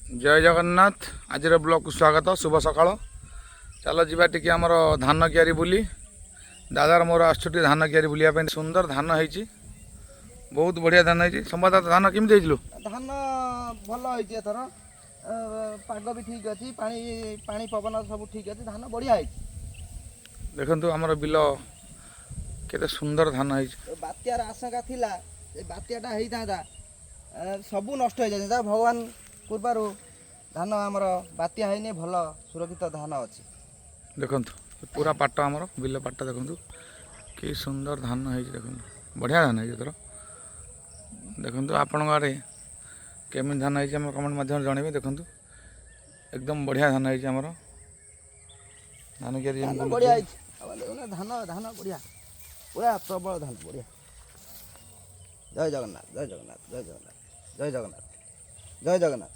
जय जगन्नाथ आज ब्लॉग को स्वागत शुभ सकाळ चलो जीवा टी आमर धान कियारी बुली दादार मोर आसुटी धान कियारी बुलिया सुंदर धान होती बहुत बढ़िया धान होती संवाददाता धान केमी देलु धान भल होथर पाग भी ठीक अच्छी पानी पवन सब ठीक अच्छे धान बढ़िया देखु आमर बिल केते सुंदर धान होती बात्यार आशंका थिला बात्याटा होता सबू नष्ट हो जाए भगवान कृपार धान आमर बात्या है भल सुरक्षित धान अच्छी देखु पूरा पाट आमर बिल पाट देखु कि सुंदर धान है देखु बढ़िया धान है थर देखु आपण आड़े केमी धान है कमेंट मध्यम जनइबे देखु एकदम बढ़िया धान है आमर धान के बढ़िया धान धान बढ़िया पूरा प्रबल धान बढ़िया जय जगन्नाथ जय जगन्नाथ जय जगन्नाथ जय जगन्नाथ जय जगन्नाथ।